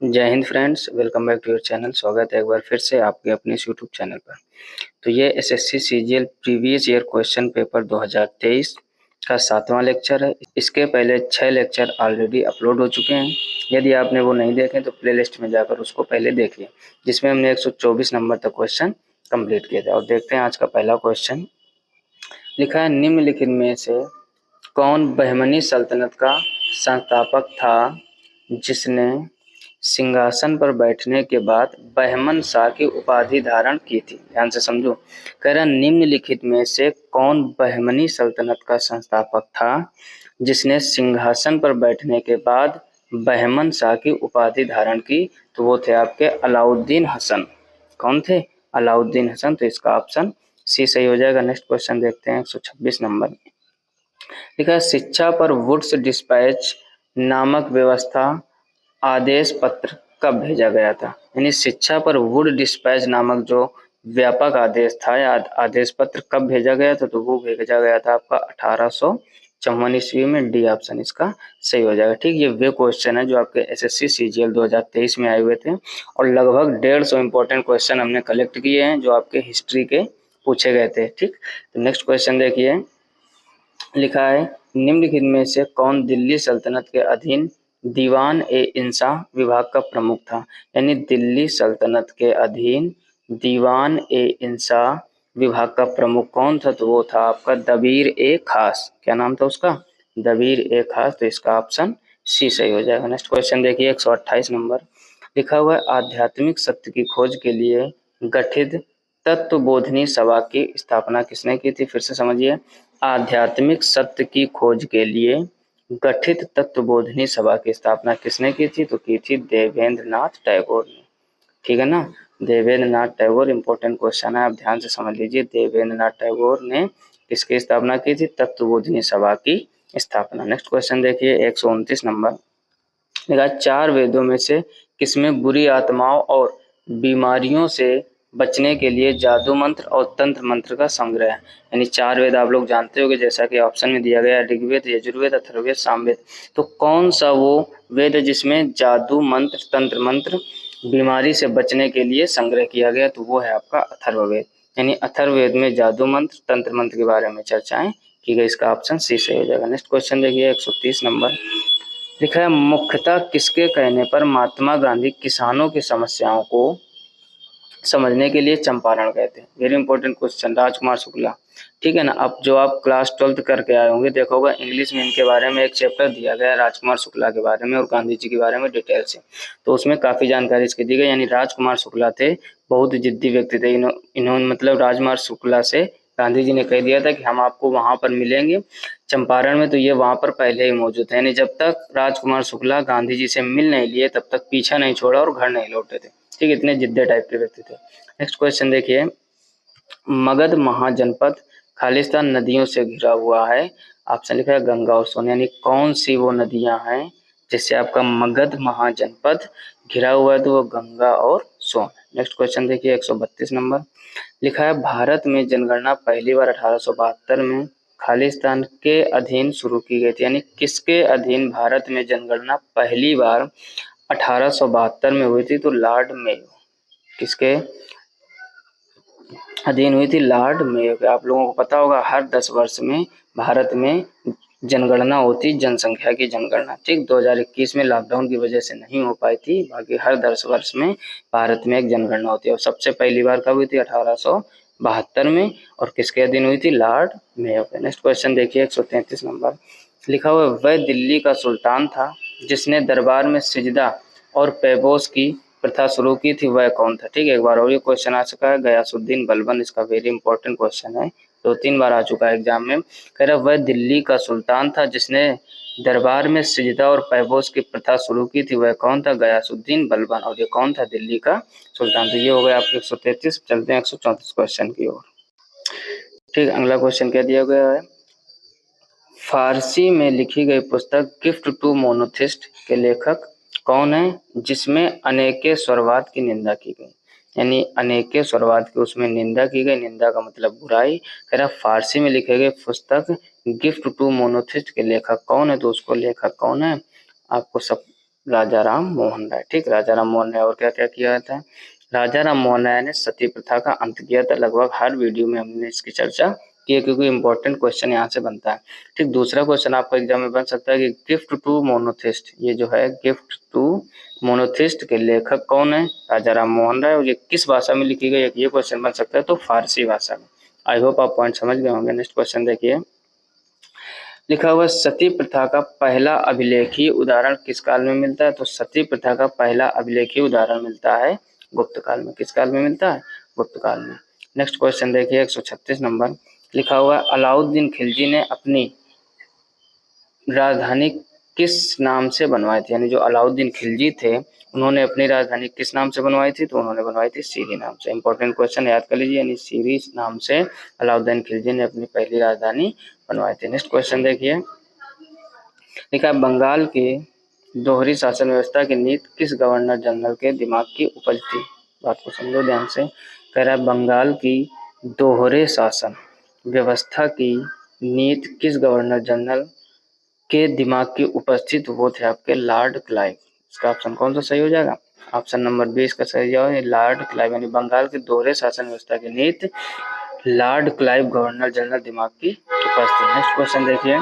जय हिंद friends, welcome back to your channel. स्वागत है एक बार फिर से आपके अपने इस यूट्यूब चैनल पर। तो ये SSC CGL previous year question paper 2023 का 7वां लेक्चर है। इसके पहले 6 लेक्चर ऑलरेडी अपलोड हो चुके हैं। यदि आपने वो नहीं देखे तो प्लेलिस्ट में जाकर उसको पहले देखिए, जिसमें हमने 124 नंबर तक क्वेश्चन कंप्लीट किया था। और देखते हैं आज का पहला क्वेश्चन। लिखा है, निम्नलिखित में से कौन बहमनी सल्तनत का संस्थापक था जिसने सिंहासन पर बैठने के बाद बहमन शाह की उपाधि धारण की थी। ध्यान से समझो। कह रहा, निम्नलिखित में से कौन बहमनी सल्तनत का संस्थापक था जिसने सिंहासन पर बैठने के बाद बहमन शाह की उपाधि धारण की? तो वो थे आपके अलाउद्दीन हसन। कौन थे? अलाउद्दीन हसन। तो इसका ऑप्शन सी सही हो जाएगा। नेक्स्ट क्वेश्चन देखते हैं, 126 नंबर। लिखा है, शिक्षा पर वुड्स डिस्पैच नामक व्यवस्था आदेश पत्र कब भेजा गया था? यानी शिक्षा पर वुड डिस्पैच नामक जो व्यापक आदेश था या आदेश पत्र कब भेजा गया था? तो वो भेजा गया था आपका 1854 ईस्वी में। डी ऑप्शन इसका सही हो जाएगा। ठीक, ये वे क्वेश्चन है जो आपके एसएससी सीजीएल 2023 में आए हुए थे और लगभग 150 इंपॉर्टेंट क्वेश्चन हमने कलेक्ट किए हैं जो आपके हिस्ट्री के पूछे गए थे। ठीक, तो नेक्स्ट क्वेश्चन देखिए। लिखा है, निम्नलिखित में से कौन दिल्ली सल्तनत के अधीन दीवान ए इंसा विभाग का प्रमुख था? यानी दिल्ली सल्तनत के अधीन दीवान ए इंसा विभाग का प्रमुख कौन था? तो वो था आपका दबीर ए खास। क्या नाम था उसका? दबीर ए खास। तो इसका ऑप्शन सी सही हो जाएगा। नेक्स्ट क्वेश्चन देखिए, 128 नंबर। लिखा हुआ है, आध्यात्मिक सत्य की खोज के लिए गठित तत्वबोधिनी सभा की स्थापना किसने की थी? फिर से समझिए। आध्यात्मिक सत्य की खोज के लिए गठित तत्वबोधिनी सभा की स्थापना किसने की थी? तो की थी देवेंद्र नाथ टैगोर ने। ठीक है ना, देवेंद्र नाथ टैगोर। इंपॉर्टेंट क्वेश्चन है, आप ध्यान से समझ लीजिए। देवेंद्र नाथ टैगोर ने किसकी स्थापना की थी? तत्वबोधिनी सभा की स्थापना। नेक्स्ट क्वेश्चन देखिए, 129 नंबर। देखा, 4 वेदों में से किसमें बुरी आत्माओं और बीमारियों से बचने के लिए जादू मंत्र और तंत्र मंत्र का संग्रह है? यानी 4 वेद आप लोग जानते होंगे, जैसा कि ऑप्शन में दिया गया है, ऋग्वेद, यजुर्वेद, अथर्ववेद, सामवेद। तो कौन सा वो वेद है जिसमें जादू मंत्र, तंत्र मंत्र, बीमारी से बचने के लिए संग्रह किया गया? तो वो है आपका अथर्ववेद। यानी अथर्ववेद में जादू मंत्र, तंत्र मंत्र के बारे में चर्चाएं की गई। इसका ऑप्शन सी सही हो जाएगा। नेक्स्ट क्वेश्चन देखिए, 130 नंबर। लिखा है, मुख्यतः किसके कहने पर महात्मा गांधी किसानों की समस्याओं को समझने के लिए चंपारण गए थे? Very important question, Rajkumar Shukla. ठीक है ना, अब जो आप क्लास 12th करके आए होंगे, देखा होगा इंग्लिश में इनके बारे में एक चैप्टर दिया गया है राजकुमार शुक्ला के बारे में और गांधी जी के बारे में डिटेल से। तो उसमें काफी जानकारी इसकी दी गई। यानी राजकुमार शुक्ला थे, बहुत जिद्दी व्यक्ति थे। इन्होंने मतलब राजकुमार शुक्ला से गांधी जी ने कह दिया था कि हम आपको वहां पर मिलेंगे चंपारण में। तो ये वहां पर पहले ही मौजूद है। यानी जब तक राजकुमार शुक्ला गांधी जी से मिल नहीं लिए तब तक पीछा नहीं छोड़ा और घर नहीं लौटे थे। ठीक, इतने जिद्दे टाइप के व्यक्ति थे। नेक्स्ट क्वेश्चन देखिए, मगध महाजनपद खालिस्तान नदियों से घिरा हुआ है। ऑप्शन लिखा है गंगा और सोन। यानी कौन सी वो नदियां हैं जिससे आपका मगध महाजनपद घिरा हुआ है? तो वो गंगा और सोन। नेक्स्ट क्वेश्चन देखिए, 132 नंबर। लिखा है, भारत में जनगणना पहली बार 1872 में खालिस्तान के अधीन शुरू की गई थी। यानी किसके अधीन भारत में जनगणना पहली बार 1872 में हुई थी? तो लॉर्ड मेयो। किसके अधीन हुई थी? लॉर्ड मेयो के। आप लोगों को पता होगा हर 10 वर्ष में भारत में जनगणना होती, जनसंख्या की जनगणना। ठीक, 2021 में लॉकडाउन की वजह से नहीं हो पाई थी, बाकी हर 10 वर्ष में भारत में एक जनगणना होती है। और सबसे पहली बार कब हुई थी? 1872 में। और किसके अधीन हुई थी? लॉर्ड मेयो के। नेक्स्ट क्वेश्चन देखिए, 133 नंबर। लिखा हुआ, वह दिल्ली का सुल्तान था जिसने दरबार में सिजदा और पैबोस की प्रथा शुरू की थी, वह कौन था? ठीक है, एक बार और ये क्वेश्चन आ चुका है, गयासुद्दीन बलबन। इसका वेरी इंपॉर्टेंट क्वेश्चन है, 2-3 बार आ चुका है एग्जाम में। कह रहा, वह दिल्ली का सुल्तान था जिसने दरबार में सिजदा और पैबोस की प्रथा शुरू की थी, वह कौन था? गयासुद्दीन बलबन। और ये कौन था दिल्ली का सुल्तान? तो ये हो गया आपके 133। चलते हैं 134 क्वेश्चन की ओर। ठीक, अगला क्वेश्चन क्या दिया गया है? फारसी में लिखी गई पुस्तक गिफ्ट टू मोनोथिस्ट के लेखक कौन है जिसमें अनेके स्वरवाद की निंदा की गई? यानी अनेके स्वरवाद की उसमें निंदा की गई। निंदा का मतलब बुराई। कह रहा, फारसी में लिखे गए पुस्तक गिफ्ट टू मोनोथिस्ट के लेखक कौन है? तो उसको लेखक कौन है आपको सब राजा राम मोहन राय। ठीक, राजा राम मोहन राय। और क्या क्या किया था? राजा राम मोहन राय ने सती प्रथा का अंत किया था। लगभग हर वीडियो में हमने इसकी चर्चा की है, क्योंकि इंपॉर्टेंट क्वेश्चन यहाँ से बनता है। ठीक, दूसरा क्वेश्चन आपका एग्जाम में बन सकता है कि गिफ्ट टू मोनोथिस्ट, ये जो है गिफ्ट टू मोनोथिस्ट के लेखक कौन है? राजा राम मोहन राय। और ये किस भाषा में लिखी गई, ये क्वेश्चन बन सकता है, तो फारसी भाषा में। आई होप आप पॉइंट समझ गए होंगे। नेक्स्ट क्वेश्चन देखिए, लिखा हुआ सती प्रथा का पहला अभिलेखीय उदाहरण किस काल में मिलता है? तो सती प्रथा का पहला अभिलेखीय उदाहरण मिलता है गुप्त काल में। किस काल में मिलता है? गुप्त काल में। नेक्स्ट क्वेश्चन देखिए 136 नंबर, लिखा हुआ अलाउद्दीन खिलजी ने अपनी राजधानी किस नाम से बनवाई थी? यानी जो अलाउद्दीन खिलजी थे उन्होंने अपनी राजधानी किस नाम से बनवाई थी? तो उन्होंने बनवाई थी सीरी नाम से। इंपॉर्टेंट क्वेश्चन याद कर लीजिए, यानी सीरी नाम से अलाउद्दीन खिलजी ने अपनी पहली राजधानी बनवाई थी। नेक्स्ट क्वेश्चन देखिए, लिखा है बंगाल की दोहरी शासन व्यवस्था की नीति किस गवर्नर जनरल के दिमाग की उपज थी? बात को समझो ध्यान से। कह रहा है बंगाल की दोहरे शासन व्यवस्था की नीति किस गवर्नर जनरल के दिमाग की उपस्थित, वो थे आपके लॉर्ड क्लाइव। इसका ऑप्शन कौन सा सही हो जाएगा? ऑप्शन नंबर 20 का सही जवाब है लॉर्ड क्लाइव। यानी बंगाल के दोहरे शासन व्यवस्था की नीति लॉर्ड क्लाइव गवर्नर जनरल दिमाग की उपस्थित। नेक्स्ट क्वेश्चन देखिए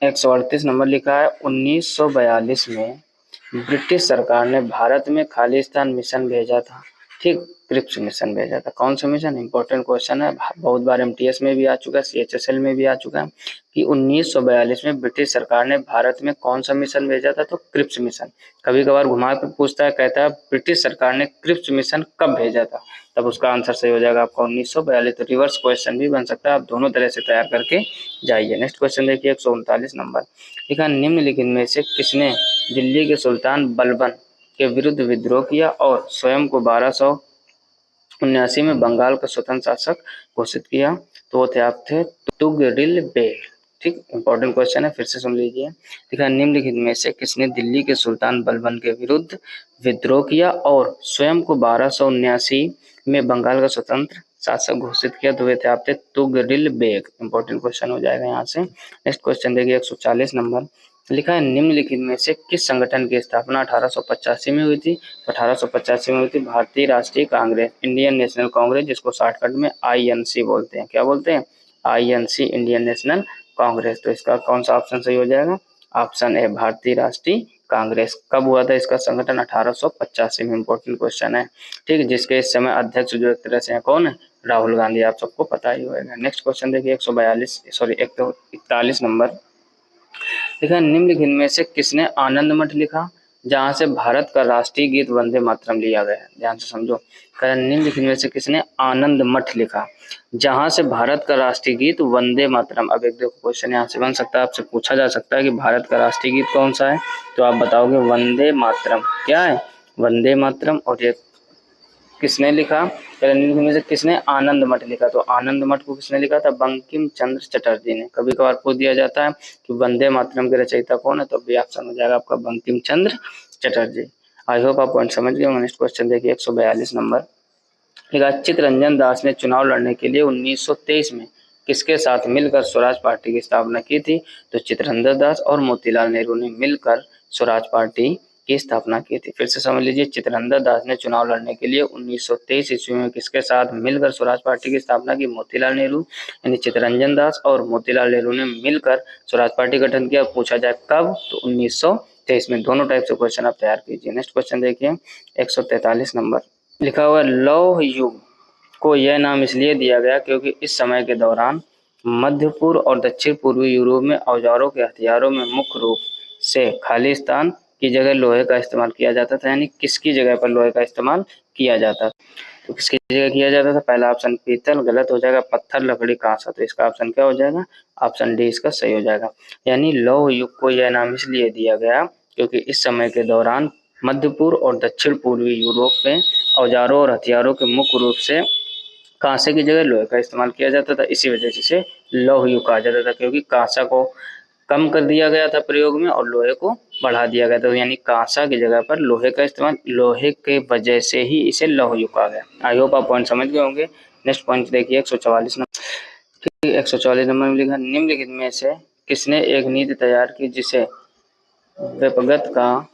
138 नंबर, लिखा है 1942 में ब्रिटिश सरकार ने भारत में खालिस्तान मिशन भेजा था। ठीक, क्रिप्स मिशन भेजा था। कौन सा मिशन? इंपॉर्टेंट क्वेश्चन है, बहुत बार एमटीएस में भी आ चुका है, सीएचएसएल में भी आ चुका है कि 1942 में ब्रिटिश सरकार ने भारत में कौन सा मिशन भेजा था? तो क्रिप्स मिशन। कभी कभार घुमा कर पूछता है, कहता है ब्रिटिश सरकार ने क्रिप्स मिशन कब भेजा था? तब उसका आंसर सही हो जाएगा आपका 1942। तो रिवर्स क्वेश्चन भी बन सकता है, आप दोनों तरह से तैयार करके जाइए। नेक्स्ट क्वेश्चन देखिए 139 नंबर, लिखा निम्नलिखित में से किसने दिल्ली के सुल्तान बलबन के विरुद्ध विद्रोह किया और स्वयं को 1279 में बंगाल का स्वतंत्र शासक घोषित किया? तो वो थे आप थे तुगरिल बेग। ठीक, इंपॉर्टेंट क्वेश्चन है, फिर से सुन लीजिए। लिखा निम्नलिखित में से किसने दिल्ली के सुल्तान बलबन के विरुद्ध विद्रोह किया और स्वयं को 1279 में बंगाल का स्वतंत्र शासक घोषित किया? तो वे थे आप थे तुगरिल बेग। इंपॉर्टेंट क्वेश्चन हो जाएगा यहाँ से। नेक्स्ट क्वेश्चन देखिए 140 नंबर, लिखा है निम्नलिखित में से किस संगठन की स्थापना 1885 में हुई थी? 1885 में हुई थी भारतीय राष्ट्रीय कांग्रेस, इंडियन नेशनल कांग्रेस, जिसको शॉर्टकट में आईएनसी बोलते हैं। क्या बोलते हैं? INC, Indian national Congress. तो इसका कौन सा ऑप्शन सही हो जाएगा? ऑप्शन ए भारतीय राष्ट्रीय कांग्रेस। कब हुआ था इसका संगठन? 1885 में। इंपॉर्टेंट क्वेश्चन है। ठीक है, जिसके इस समय अध्यक्ष जो एक तरह से है कौन है? राहुल गांधी। आप सबको पता ही होगा। नेक्स्ट क्वेश्चन देखिए 141 नंबर, लिखा निम्नलिखित में से किसने आनंद मठ लिखा जहां से भारत का राष्ट्रीय गीत वंदे मातरम लिया गया है? ध्यान से समझो, निम्नलिखित में से किसने आनंद मठ लिखा जहां से भारत का राष्ट्रीय गीत वंदे मातरम? अब एक देखो क्वेश्चन यहाँ से बन सकता है, आपसे पूछा जा सकता है कि भारत का राष्ट्रीय गीत कौन सा है? तो आप बताओगे वंदे मातरम। क्या है? वंदे मातरम। और ये किसने लिखा? निम्नलिखित में से किसने आनंद मठ लिखा? तो आनंद मठ को किसने लिखा था? बंकिम चंद्र चटर्जी ने। कभी कभार पूछ दिया जाता है कि वंदे मातरम के रचयिता कौन है, तो भी ऑप्शन हो जाएगा आपका बंकिम चंद्र चटर्जी। आई होप आप पॉइंट समझ गए। नेक्स्ट क्वेश्चन देखिए 142 नंबर, चित्तरंजन दास ने चुनाव लड़ने के लिए 1923 में किसके साथ मिलकर स्वराज पार्टी की स्थापना की थी? तो चित्तरंजन दास और मोतीलाल नेहरू ने मिलकर स्वराज पार्टी की स्थापना की थी। फिर से समझ लीजिए, चित्तरंजन दास ने चुनाव लड़ने के लिए 1923 ईस्वी में किसके साथ मिलकर स्वराज पार्टी की स्थापना की? मोतीलाल नेहरू। यानी चित्तरंजन दास और मोतीलाल नेहरू ने मिलकर स्वराज पार्टी गठन किया। पूछा जाए कब? तो 1923 में। दोनों टाइप से क्वेश्चन आप तैयार कीजिए। नेक्स्ट क्वेश्चन देखिए 143 नंबर, लिखा हुआ लौह युग को यह नाम इसलिए दिया गया क्योंकि इस समय के दौरान मध्य पूर्व और दक्षिण पूर्वी यूरोप में औजारों के हथियारों में मुख्य रूप से खालिस्तान की जगह लोहे का इस्तेमाल किया जाता था। यानी किसकी जगह पर लोहे का इस्तेमाल किया जाता? तो किसकी जगह किया जाता था? पहला ऑप्शन पीतल, गलत हो जाएगा। पत्थर, लकड़ी, कांसा। तो इसका ऑप्शन क्या हो जाएगा? ऑप्शन डी इसका सही हो जाएगा। यानी लौह युग को यह नाम इसलिए दिया गया क्योंकि इस समय के दौरान मध्य पूर्व और दक्षिण पूर्वी यूरोप में औजारों और हथियारों के मुख्य रूप से कांसे की जगह लोहे का इस्तेमाल किया जाता था। इसी वजह से इसे लौह युग कहा जाता था, क्योंकि कांसा को कम कर दिया गया था प्रयोग में और लोहे को बढ़ा दिया गया था। यानी कांसा की जगह पर लोहे का इस्तेमाल, लोहे के वजह से ही इसे लौह युग कहा गया। आई होप आप पॉइंट समझ गए होंगे। नेक्स्ट पॉइंट देखिए 144 नंबर, 144 नंबर में लिखा निम्नलिखित में से किसने एक नीति तैयार की जिसे व्यपगत का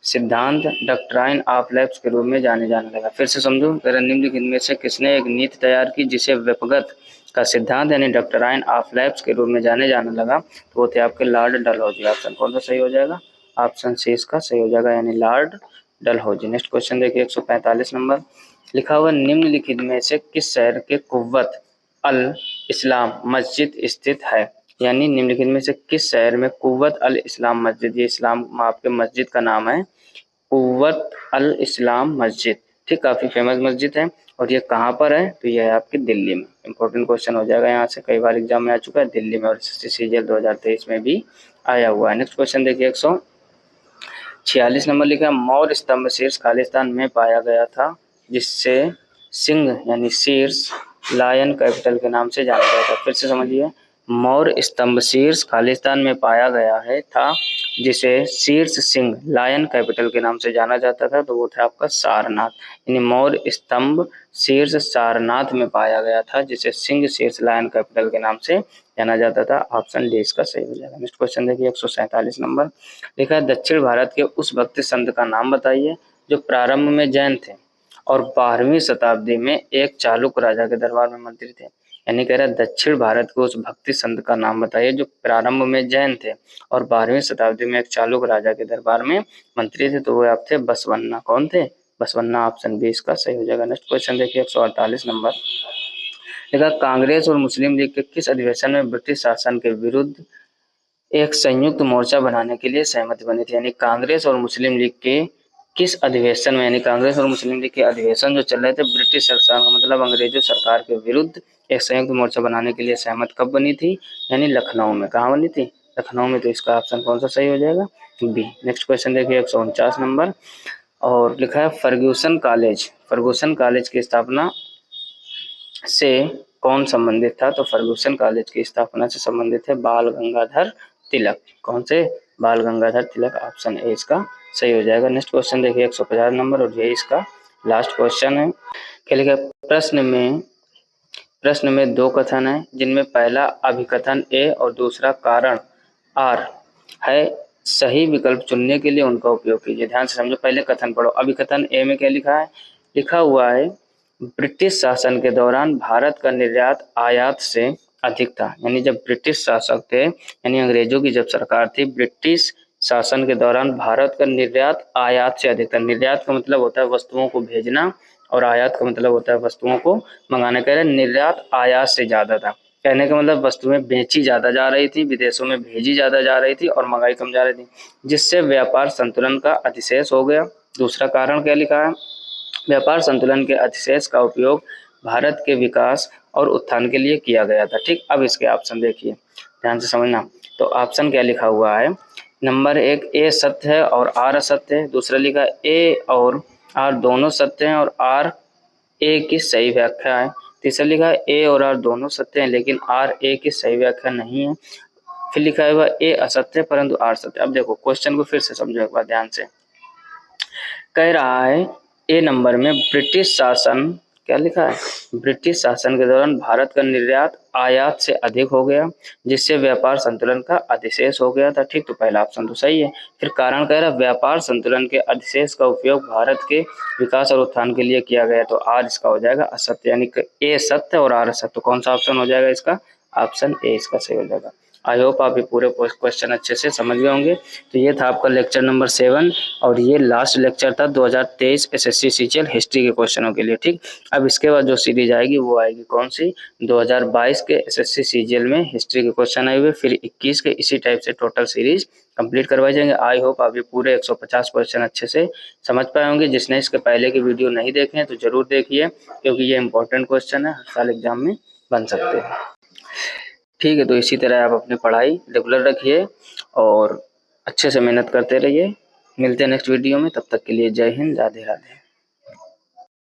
सिद्धांत डॉक्ट्राइन ऑफ लैप्स के रूप में जाने जाने लगा। फिर से समझो, अगर निम्नलिखित में से किसने एक नीति तैयार की जिसे व्यपगत का सिद्धांत यानी डॉक्ट्राइन ऑफ लैप्स के रूप में जाने जाने लगा, तो वो थे आपके लॉर्ड डलहौजी। ऑप्शन कौन सा सही हो जाएगा? ऑप्शन सी इसका सही हो जाएगा, यानी लॉर्ड डलहौजी। नेक्स्ट क्वेश्चन देखिए 145 नंबर, लिखा हुआ निम्नलिखित में से किस शहर के कुव्वत अल इस्लाम मस्जिद स्थित है? यानी निम्नलिखित में से किस शहर में कुव्वत अल इस्लाम मस्जिद, ये इस्लाम आपके मस्जिद का नाम है कुव्वत अल इस्लाम मस्जिद, ठीक, काफी फेमस मस्जिद है। और ये कहाँ पर है? तो ये है आपकी दिल्ली में। इंपॉर्टेंट क्वेश्चन हो जाएगा, यहाँ से कई बार एग्जाम में आ चुका है, दिल्ली में, और सीजीएल 2023 में भी आया हुआ है। नेक्स्ट क्वेश्चन देखिए 146 नंबर, लिखा है मौर्य स्तंभ शीर्ष खालिस्तान में पाया गया था जिससे सिंह यानी शीर्ष लायन कैपिटल के नाम से जाना जाता है। फिर से समझिए, मौर्य स्तंभ शीर्ष खालिस्तान में पाया गया है था जिसे शीर्ष सिंह लायन कैपिटल के नाम से जाना जाता था, तो वो था आपका सारनाथ। यानी मौर्य स्तंभ शीर्ष सारनाथ में पाया गया था जिसे सिंह शीर्ष लायन कैपिटल के नाम से जाना जाता था। ऑप्शन डी इसका सही हो जाएगा। नेक्स्ट क्वेश्चन देखिए 147 नंबर, लिखा है दक्षिण भारत के उस भक्ति संत का नाम बताइए जो प्रारंभ में जैन थे और 12वीं शताब्दी में एक चालुक्य राजा के दरबार में मंत्री थे। यानी कह रहा है दक्षिण भारत के उस भक्ति संत का नाम बताइए जो प्रारंभ में जैन थे और 12वीं शताब्दी में एक चालुक्य राजा के दरबार में मंत्री थे, तो वो आप थे बसवन्ना। कौन थे? बसवन्ना। ऑप्शन बी इसका सही हो जाएगा। नेक्स्ट क्वेश्चन देखिए 148 नंबर, देखा कांग्रेस और मुस्लिम लीग के किस अधिवेशन में ब्रिटिश शासन के विरुद्ध एक संयुक्त मोर्चा बनाने के लिए सहमति बनी थी? यानी कांग्रेस और मुस्लिम लीग के किस अधिवेशन में, यानी कांग्रेस और मुस्लिम लीग के अधिवेशन जो चल रहे थे ब्रिटिश सरकार का मतलब अंग्रेजों सरकार के विरुद्ध एक संयुक्त मोर्चा बनाने के लिए सहमत कब बनी थी? यानी लखनऊ में। कहाँ बनी थी? लखनऊ में। तो इसका ऑप्शन कौन सा सही हो जाएगा? बी। नेक्स्ट क्वेश्चन देखिए 149 नंबर, और लिखा है फर्गूसन कॉलेज की स्थापना से कौन संबंधित था? तो फर्गूसन कॉलेज की स्थापना से संबंधित है बाल गंगाधर तिलक। कौन से? बाल गंगाधर तिलक। ऑप्शन ए इसका सही हो जाएगा। नेक्स्ट क्वेश्चन देखिए 150 नंबर, और ये इसका लास्ट क्वेश्चन है। क्या लिखा है? प्रश्न में दो कथन है जिनमें पहला अभिकथन ए और दूसरा कारण आर है, सही विकल्प चुनने के लिए उनका उपयोग कीजिए। ध्यान से समझो, पहले कथन पढ़ो। अभिकथन ए में क्या लिखा है? लिखा हुआ है ब्रिटिश शासन के दौरान भारत का निर्यात आयात से अधिक था। यानी जब ब्रिटिश शासक थे, यानी अंग्रेजों की जब सरकार थी, ब्रिटिश शासन के दौरान भारत का निर्यात आयात से अधिक था। निर्यात का मतलब होता है वस्तुओं को भेजना और आयात का मतलब होता है वस्तुओं को मंगाने। कह रहे निर्यात आयात से ज्यादा था, कहने का मतलब वस्तुएं बेची ज्यादा जा रही थी, विदेशों में भेजी ज्यादा जा रही थी और महंगाई कम जा रही थी, जिससे व्यापार संतुलन का अतिशेष हो गया। दूसरा कारण क्या लिखा है? व्यापार संतुलन के अतिशेष का उपयोग भारत के विकास और उत्थान के लिए किया गया था। ठीक, अब इसके ऑप्शन देखिए, ध्यान से समझना। तो ऑप्शन क्या लिखा हुआ है? नंबर 1 ए सत्य है और आर असत्य है। दूसरा लिखा ए और आर दोनों सत्य हैं और आर ए की सही व्याख्या है। तीसरा लिखा है ए और आर दोनों सत्य हैं लेकिन आर ए की सही व्याख्या नहीं है। फिर लिखा है ए असत्य परंतु आर सत्य। अब देखो क्वेश्चन को फिर से समझो एक बार ध्यान से। कह रहा है ए नंबर में ब्रिटिश शासन, क्या लिखा है? ब्रिटिश शासन के दौरान भारत का निर्यात आयात से अधिक हो गया जिससे व्यापार संतुलन का अधिशेष हो गया था। ठीक, तो पहला ऑप्शन तो सही है। फिर कारण कह रहा है व्यापार संतुलन के अधिशेष का उपयोग भारत के विकास और उत्थान के लिए किया गया, तो आर इसका हो जाएगा असत्य, यानी कि ए सत्य और आर असत्य। तो कौन सा ऑप्शन हो जाएगा इसका? ऑप्शन ए इसका सही हो जाएगा। आई होप आप ये पूरे क्वेश्चन अच्छे से समझ गए होंगे। तो ये था आपका लेक्चर नंबर 7 और ये लास्ट लेक्चर था 2023 एसएससी सीजीएल हिस्ट्री के क्वेश्चनों के लिए। ठीक, अब इसके बाद जो सीरीज आएगी वो आएगी कौन सी? 2022 के एसएससी सीजीएल में हिस्ट्री के क्वेश्चन आए हुए, फिर 21 के इसी टाइप से टोटल सीरीज कंप्लीट करवाए जाएंगे। आई होप आप ये पूरे 150 क्वेश्चन अच्छे से समझ पाए होंगे। जिसने इसके पहले की वीडियो नहीं देखे हैं तो जरूर देखिए, क्योंकि ये इंपॉर्टेंट क्वेश्चन है, हर साल एग्जाम में बन सकते हैं। ठीक है, तो इसी तरह आप अपनी पढ़ाई रेगुलर रखिए और अच्छे से मेहनत करते रहिए। मिलते हैं नेक्स्ट वीडियो में, तब तक के लिए जय हिंद, राधे राधे।